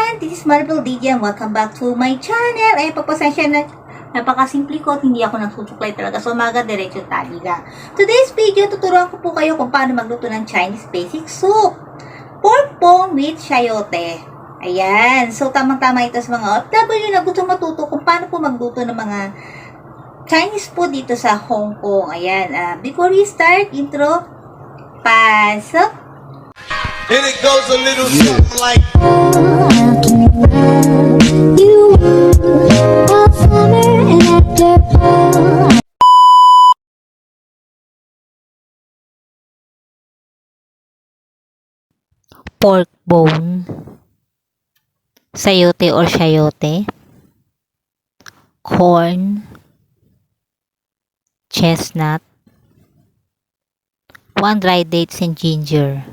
everyone! This is Maribel DJ and welcome back to my channel. Ay, pagpasensya na napakasimple ko at hindi ako nagsusuklay talaga. So, umaga, diretso tali lang. Today's video, tuturuan ko po kayo kung paano magluto ng Chinese basic soup. Pork bone with chayote. Ayan. So, tamang-tama ito sa mga OFW na gusto matuto kung paano po magluto ng mga Chinese food dito sa Hong Kong. Ayan. Before we start, intro, pasok. And it goes a little something like pork bone, sayote or chayote, corn, chestnut, 1 dried dates and ginger.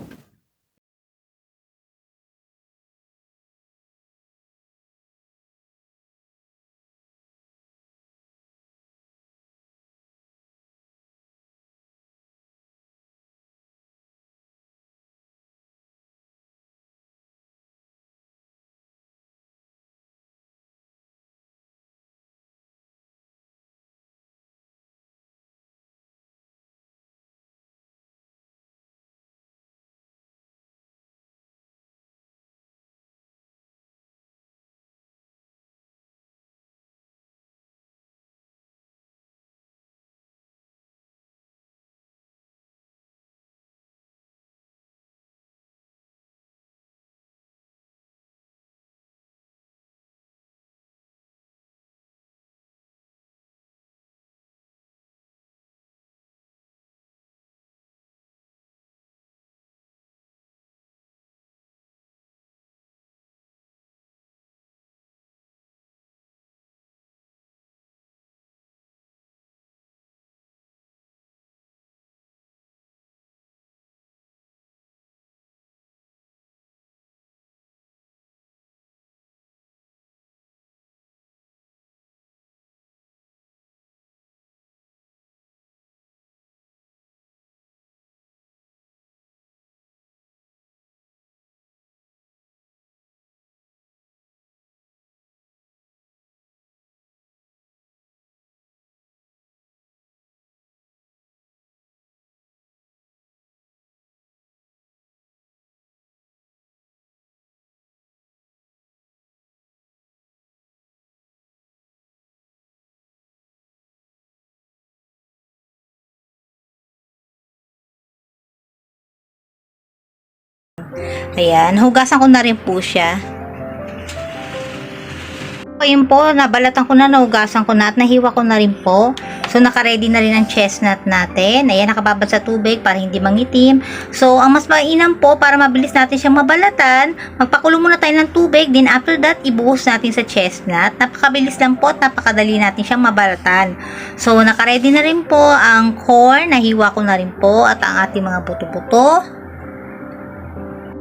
Ayan, hugasan ko na rin po siya. Ayun po, nabalatan ko na, nahugasan ko na at nahiwa ko na rin po. So, naka-ready na rin ang chestnut natin. Ayan, nakababad sa tubig para hindi mangitim. So, ang mas mainam po para mabilis natin siyang mabalatan, magpakulo muna tayo ng tubig. Then, after that, ibuhos natin sa chestnut. Napakabilis lang po at napakadali natin siyang mabalatan. So, naka-ready na rin po ang corn. Nahiwa ko na rin po at ang ating mga buto-buto.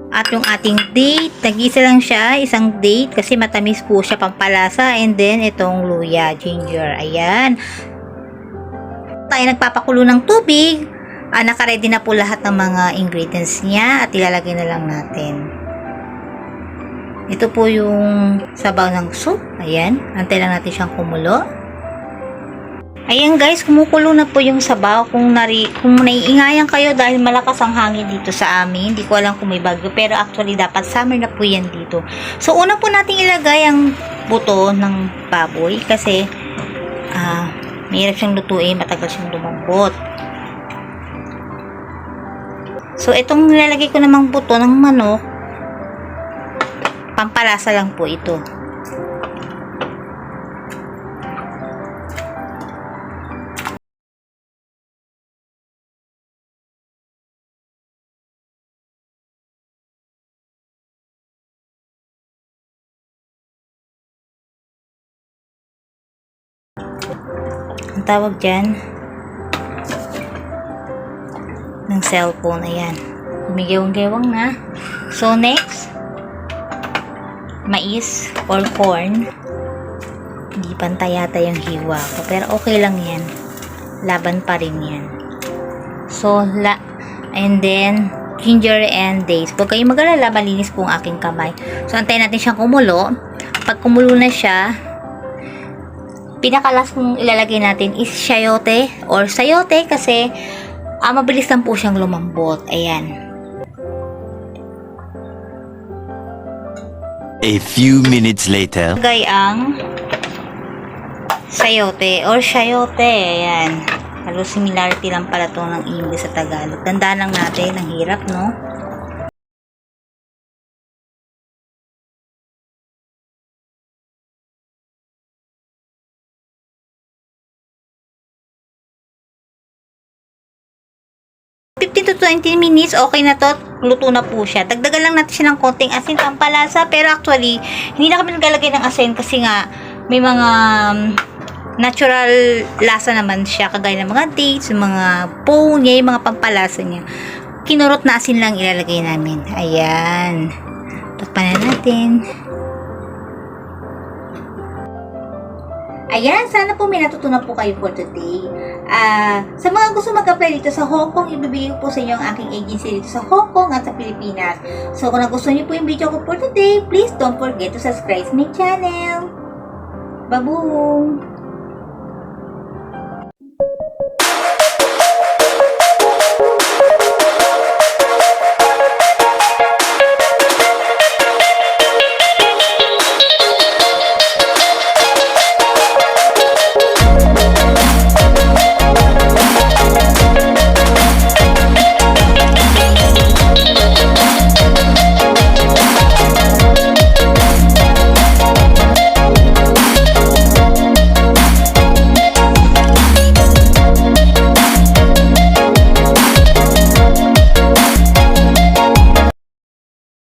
At yung ating date, nag-isa lang siya, isang date kasi matamis po siya pampalasa, and then itong luya, ginger, ayan. Tayo nagpapakulo ng tubig, naka-ready na po lahat ng mga ingredients niya at ilalagay na lang natin. Ito po yung sabaw ng soup, ayan, antay lang natin siyang kumulo. Ayan guys, kumukulo na po yung sabaw. Kung naiingayan kayo dahil malakas ang hangin dito sa amin, hindi ko alam kung may bagyo, pero actually dapat summer na po yan dito. So una po natin ilagay ang buto ng baboy kasi mahirap siyang lutuin, matagal siyang lumambot. So itong nilalagay ko namang buto ng manok, pampalasa lang po ito. Ang tawag dyan ng cellphone, ayan, umigewang-gewang na. So next, mais or corn. Hindi pantay yata yung hiwa ko, pero okay lang yan, laban pa rin yan. So and then ginger and dates. Huwag kayong mag-alala, malinis po ang aking kamay. So, antayin natin siyang kumulo. Pag kumulo na siya, pinakalas kong ilalagay natin is sayote or sayote kasi mabilis lang po siyang lumambot. Ayan. A few minutes later. Lagay ang sayote or sayote. Ayan. Halos similarity lang pala ito ng English sa Tagalog. Tandaan lang natin, ang hirap, no? To 20 minutes, okay na to, luto na po siya. Dagdagan lang natin siya ng konting asin, pampalasa, pero actually, hindi na kami naglalagay ng asin kasi nga, may mga natural lasa naman siya, kagaya ng mga dates, mga pone niya, yung mga pampalasa niya. Kinurot na asin lang ilalagay namin. Ayan. Takpan na natin. Ayan, sana po may natutunan po kayo for today. Sa mga gusto mag-apply dito sa Hong Kong, ibibigay ko po sa inyo ang aking agency dito sa Hong Kong at sa Pilipinas. So, kung nagustuhan niyo po yung video ko for today, please don't forget to subscribe my channel. Baboom!